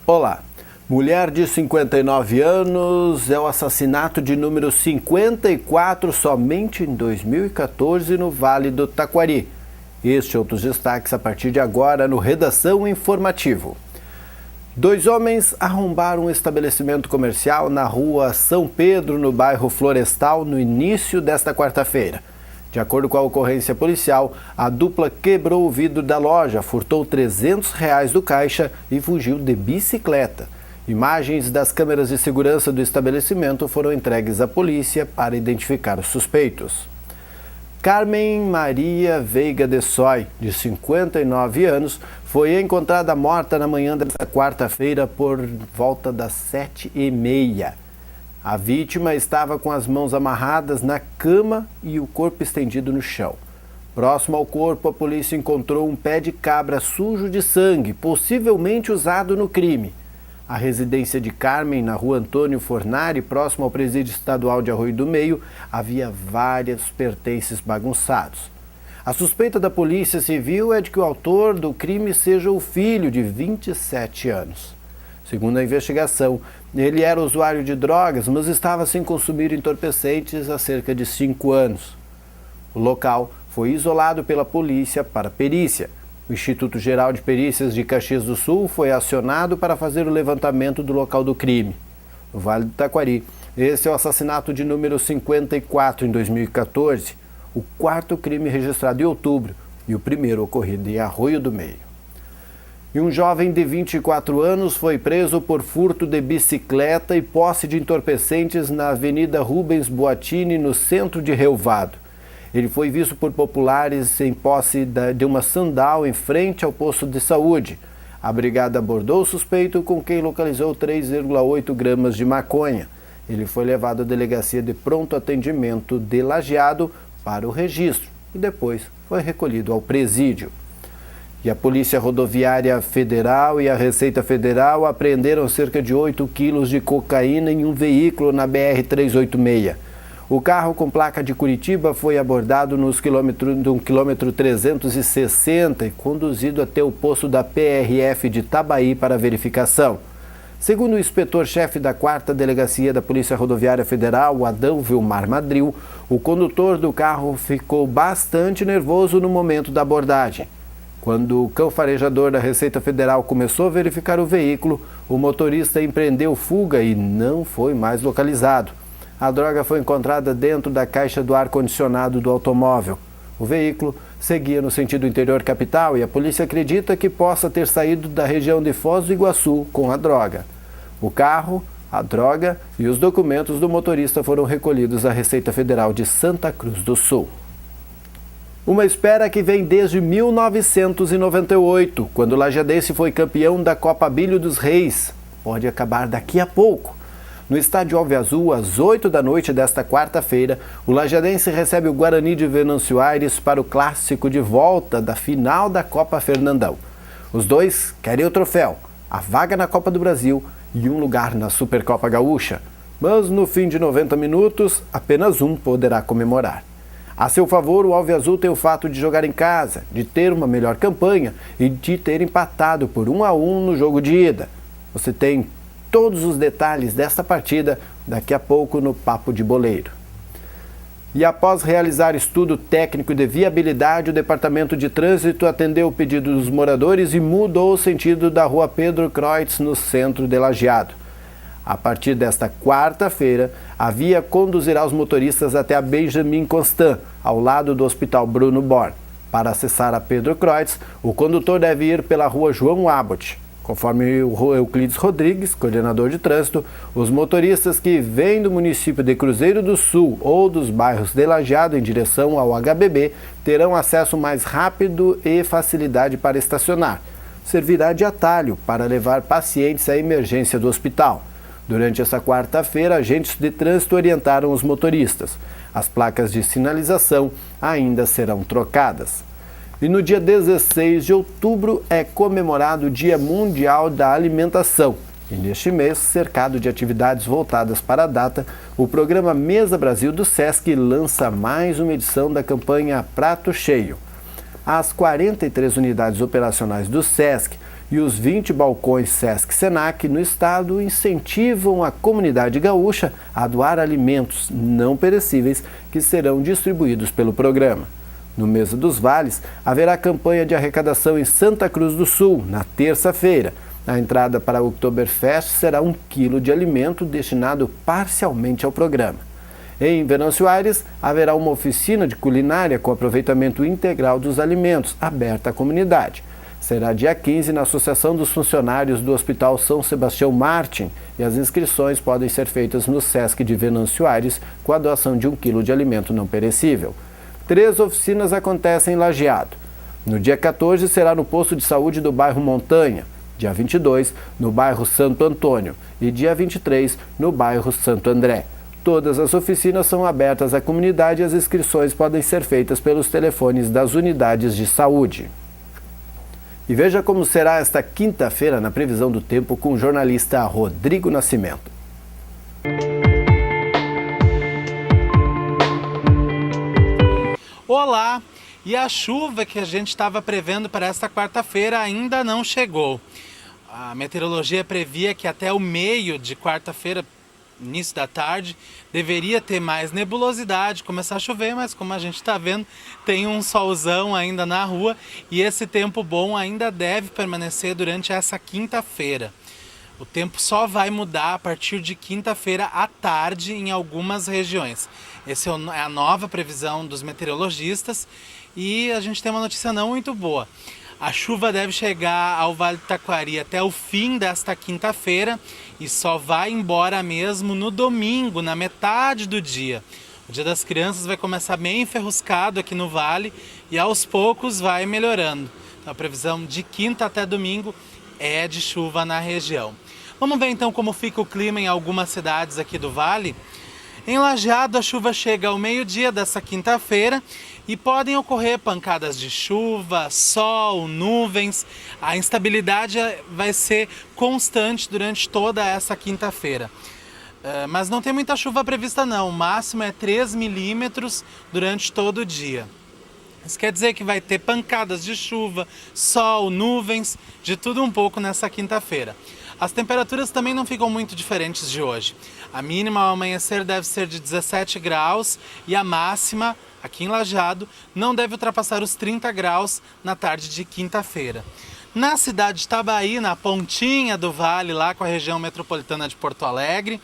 Olá, mulher de 59 anos é o assassinato de número 54 somente em 2014 no Vale do Taquari. Este e outros destaques a partir de agora no Redação Informativo. 2 homens arrombaram um estabelecimento comercial na rua São Pedro, no bairro Florestal, no início desta quarta-feira. De acordo com a ocorrência policial, a dupla quebrou o vidro da loja, furtou R$300 do caixa e fugiu de bicicleta. Imagens das câmeras de segurança do estabelecimento foram entregues à polícia para identificar os suspeitos. Carmen Maria Veiga de Soy, de 59 anos, foi encontrada morta na manhã desta quarta-feira por volta das 7h30. A vítima estava com as mãos amarradas na cama e o corpo estendido no chão. Próximo ao corpo, a polícia encontrou um pé de cabra sujo de sangue, possivelmente usado no crime. A residência de Carmen, na rua Antônio Fornari, próximo ao presídio estadual de Arroio do Meio, havia vários pertences bagunçados. A suspeita da Polícia Civil é de que o autor do crime seja o filho de 27 anos. Segundo a investigação, ele era usuário de drogas, mas estava sem consumir entorpecentes há cerca de 5 anos. O local foi isolado pela polícia para perícia. O Instituto Geral de Perícias de Caxias do Sul foi acionado para fazer o levantamento do local do crime. No Vale do Taquari, esse é o assassinato de número 54 em 2014, o 4º crime registrado em outubro e o primeiro ocorrido em Arroio do Meio. E um jovem de 24 anos foi preso por furto de bicicleta e posse de entorpecentes na Avenida Rubens Boatini, no centro de Rio Vado. Ele foi visto por populares em posse de uma sandal em frente ao posto de saúde. A brigada abordou o suspeito, com quem localizou 3,8 gramas de maconha. Ele foi levado à delegacia de pronto atendimento de Lajeado para o registro e depois foi recolhido ao presídio. E a Polícia Rodoviária Federal e a Receita Federal apreenderam cerca de 8 quilos de cocaína em um veículo na BR-386. O carro com placa de Curitiba foi abordado no quilômetro 360 e conduzido até o posto da PRF de Itabaí para verificação. Segundo o inspetor-chefe da 4ª Delegacia da Polícia Rodoviária Federal, Adão Vilmar Madril, o condutor do carro ficou bastante nervoso no momento da abordagem. Quando o cão farejador da Receita Federal começou a verificar o veículo, o motorista empreendeu fuga e não foi mais localizado. A droga foi encontrada dentro da caixa do ar-condicionado do automóvel. O veículo seguia no sentido interior capital e a polícia acredita que possa ter saído da região de Foz do Iguaçu com a droga. O carro, a droga e os documentos do motorista foram recolhidos à Receita Federal de Santa Cruz do Sul. Uma espera que vem desde 1998, quando o lajadense foi campeão da Copa Abílio dos Reis. Pode acabar daqui a pouco. No estádio Alve Azul, às 8 da noite desta quarta-feira, o lajadense recebe o Guarani de Venâncio Aires para o clássico de volta da final da Copa Fernandão. Os dois querem o troféu, a vaga na Copa do Brasil e um lugar na Supercopa Gaúcha. Mas no fim de 90 minutos, apenas um poderá comemorar. A seu favor, o Alve Azul tem o fato de jogar em casa, de ter uma melhor campanha e de ter empatado por 1-1 no jogo de ida. Você tem todos os detalhes desta partida daqui a pouco no Papo de Boleiro. E após realizar estudo técnico de viabilidade, o Departamento de Trânsito atendeu o pedido dos moradores e mudou o sentido da rua Pedro Kreutz, no centro de Lajeado. A partir desta quarta-feira, a via conduzirá os motoristas até a Benjamin Constant, ao lado do Hospital Bruno Born. Para acessar a Pedro Kreutz, o condutor deve ir pela rua João Abbott. Conforme o Euclides Rodrigues, coordenador de trânsito, os motoristas que vêm do município de Cruzeiro do Sul ou dos bairros de Lajeado em direção ao HBB terão acesso mais rápido e facilidade para estacionar. Servirá de atalho para levar pacientes à emergência do hospital. Durante essa quarta-feira, agentes de trânsito orientaram os motoristas. As placas de sinalização ainda serão trocadas. E no dia 16 de outubro é comemorado o Dia Mundial da Alimentação. E neste mês, cercado de atividades voltadas para a data, o programa Mesa Brasil do SESC lança mais uma edição da campanha Prato Cheio. As 43 unidades operacionais do SESC e os 20 balcões SESC-SENAC no estado incentivam a comunidade gaúcha a doar alimentos não perecíveis que serão distribuídos pelo programa. No Mesa dos Vales, haverá campanha de arrecadação em Santa Cruz do Sul, na terça-feira. A entrada para o Oktoberfest será 1 quilo de alimento destinado parcialmente ao programa. Em Venâncio Aires, haverá uma oficina de culinária com aproveitamento integral dos alimentos, aberta à comunidade. Será dia 15 na Associação dos Funcionários do Hospital São Sebastião Martim e as inscrições podem ser feitas no SESC de Venâncio Aires com a doação de 1 quilo de alimento não perecível. 3 oficinas acontecem em Lajeado. No dia 14 será no posto de saúde do bairro Montanha. Dia 22, no bairro Santo Antônio, e dia 23, no bairro Santo André. Todas as oficinas são abertas à comunidade e as inscrições podem ser feitas pelos telefones das unidades de saúde. E veja como será esta quinta-feira na previsão do tempo com o jornalista Rodrigo Nascimento. Olá! E a chuva que a gente estava prevendo para esta quarta-feira ainda não chegou. A meteorologia previa que até o meio de quarta-feira, início da tarde, deveria ter mais nebulosidade, começar a chover, mas como a gente está vendo, tem um solzão ainda na rua e esse tempo bom ainda deve permanecer durante essa quinta-feira. O tempo só vai mudar a partir de quinta-feira à tarde em algumas regiões. Essa é a nova previsão dos meteorologistas e a gente tem uma notícia não muito boa. A chuva deve chegar ao Vale do Taquari até o fim desta quinta-feira e só vai embora mesmo no domingo, na metade do dia. O Dia das Crianças vai começar bem enferruscado aqui no Vale e aos poucos vai melhorando. Então, a previsão de quinta até domingo é de chuva na região. Vamos ver então como fica o clima em algumas cidades aqui do Vale. Em Lajeado, a chuva chega ao meio-dia dessa quinta-feira e podem ocorrer pancadas de chuva, sol, nuvens. A instabilidade vai ser constante durante toda essa quinta-feira. Mas não tem muita chuva prevista não, o máximo é 3 milímetros durante todo o dia. Isso quer dizer que vai ter pancadas de chuva, sol, nuvens, de tudo um pouco nessa quinta-feira. As temperaturas também não ficam muito diferentes de hoje. A mínima ao amanhecer deve ser de 17 graus e a máxima, aqui em Lajeado, não deve ultrapassar os 30 graus na tarde de quinta-feira. Na cidade de Itabaí, na pontinha do vale, lá com a região metropolitana de Porto Alegre,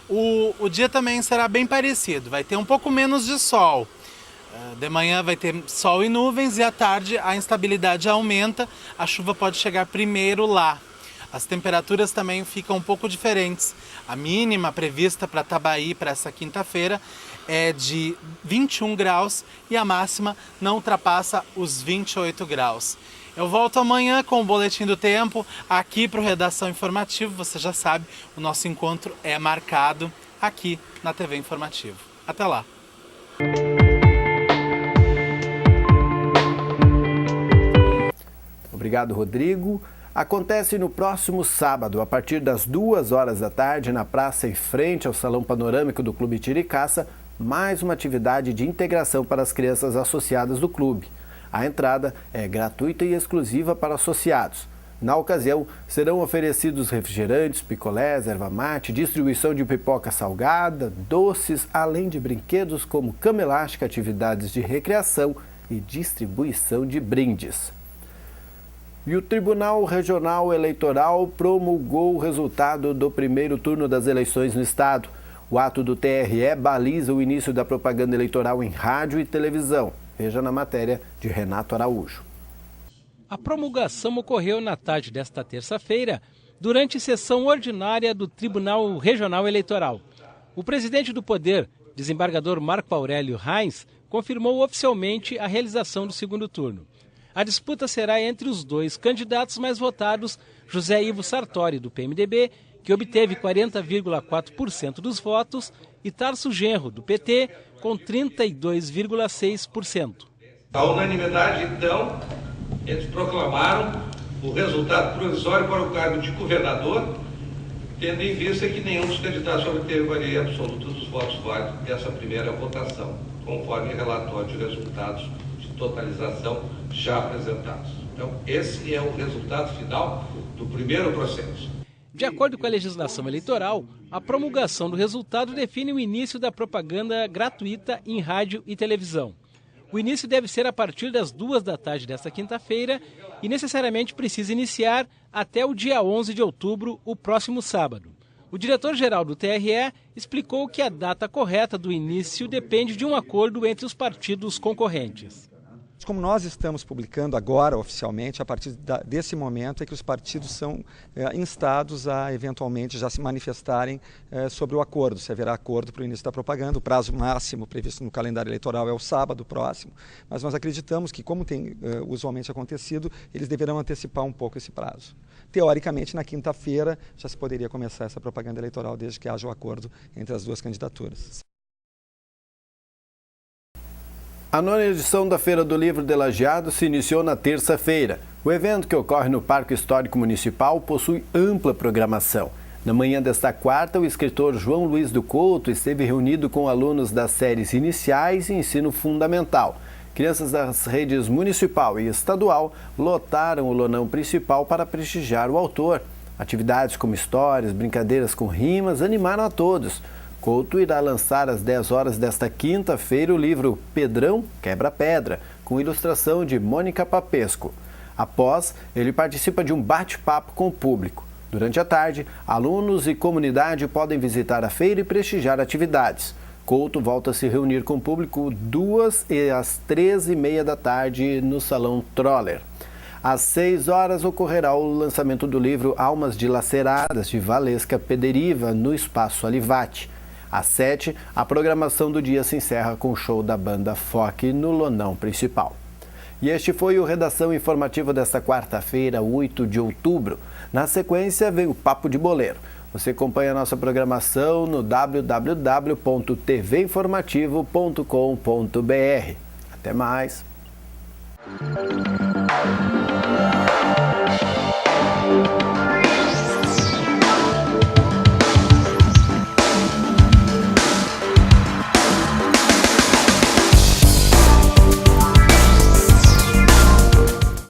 o dia também será bem parecido. Vai ter um pouco menos de sol. De manhã vai ter sol e nuvens e à tarde a instabilidade aumenta. A chuva pode chegar primeiro lá. As temperaturas também ficam um pouco diferentes. A mínima prevista para Itabaí para essa quinta-feira é de 21 graus e a máxima não ultrapassa os 28 graus. Eu volto amanhã com o Boletim do Tempo aqui para o Redação Informativo. Você já sabe, o nosso encontro é marcado aqui na TV Informativo. Até lá! Obrigado, Rodrigo. Acontece no próximo sábado, a partir das 2 horas da tarde, na praça em frente ao Salão Panorâmico do Clube Tiricaça, mais uma atividade de integração para as crianças associadas do clube. A entrada é gratuita e exclusiva para associados. Na ocasião, serão oferecidos refrigerantes, picolés, erva mate, distribuição de pipoca salgada, doces, além de brinquedos como cama elástica, atividades de recreação e distribuição de brindes. E o Tribunal Regional Eleitoral promulgou o resultado do primeiro turno das eleições no estado. O ato do TRE baliza o início da propaganda eleitoral em rádio e televisão. Veja na matéria de Renato Araújo. A promulgação ocorreu na tarde desta terça-feira, durante sessão ordinária do Tribunal Regional Eleitoral. O presidente do Poder, desembargador Marco Aurélio Reins, confirmou oficialmente a realização do segundo turno. A disputa será entre os dois candidatos mais votados, José Ivo Sartori, do PMDB, que obteve 40,4% dos votos, e Tarso Genro, do PT, com 32,6%. A unanimidade, então, eles proclamaram o resultado provisório para o cargo de governador, tendo em vista que nenhum dos candidatos obteve maioria absoluta dos votos válidos dessa primeira votação, conforme relatório de resultados de totalização já apresentados. Então, esse é o resultado final do primeiro processo. De acordo com a legislação eleitoral, a promulgação do resultado define o início da propaganda gratuita em rádio e televisão. O início deve ser a partir das 2 da tarde desta quinta-feira e necessariamente precisa iniciar até o dia 11 de outubro, o próximo sábado. O diretor-geral do TRE explicou que a data correta do início depende de um acordo entre os partidos concorrentes. Como nós estamos publicando agora oficialmente, a partir desse momento é que os partidos são instados a eventualmente já se manifestarem sobre o acordo, se haverá acordo para o início da propaganda. O prazo máximo previsto no calendário eleitoral é o sábado próximo, mas nós acreditamos que, como tem usualmente acontecido, eles deverão antecipar um pouco esse prazo. Teoricamente, na quinta-feira já se poderia começar essa propaganda eleitoral desde que haja o acordo entre as duas candidaturas. A 9ª edição da Feira do Livro de Lajeado se iniciou na terça-feira. O evento, que ocorre no Parque Histórico Municipal, possui ampla programação. Na manhã desta quarta, o escritor João Luiz do Couto esteve reunido com alunos das séries iniciais e ensino fundamental. Crianças das redes municipal e estadual lotaram o lonão principal para prestigiar o autor. Atividades como histórias, brincadeiras com rimas animaram a todos. Couto irá lançar às 10 horas desta quinta-feira o livro Pedrão Quebra-Pedra, com ilustração de Mônica Papesco. Após, ele participa de um bate-papo com o público. Durante a tarde, alunos e comunidade podem visitar a feira e prestigiar atividades. Couto volta a se reunir com o público 2 e às 13h30 da tarde no Salão Troller. Às 6 horas ocorrerá o lançamento do livro Almas Dilaceradas, de Valesca Pederiva, no Espaço Alivate. Às 7, a programação do dia se encerra com o show da banda FOC no lonão principal. E este foi o Redação Informativa desta quarta-feira, 8 de outubro. Na sequência, vem o Papo de Boleiro. Você acompanha a nossa programação no www.tvinformativo.com.br. Até mais!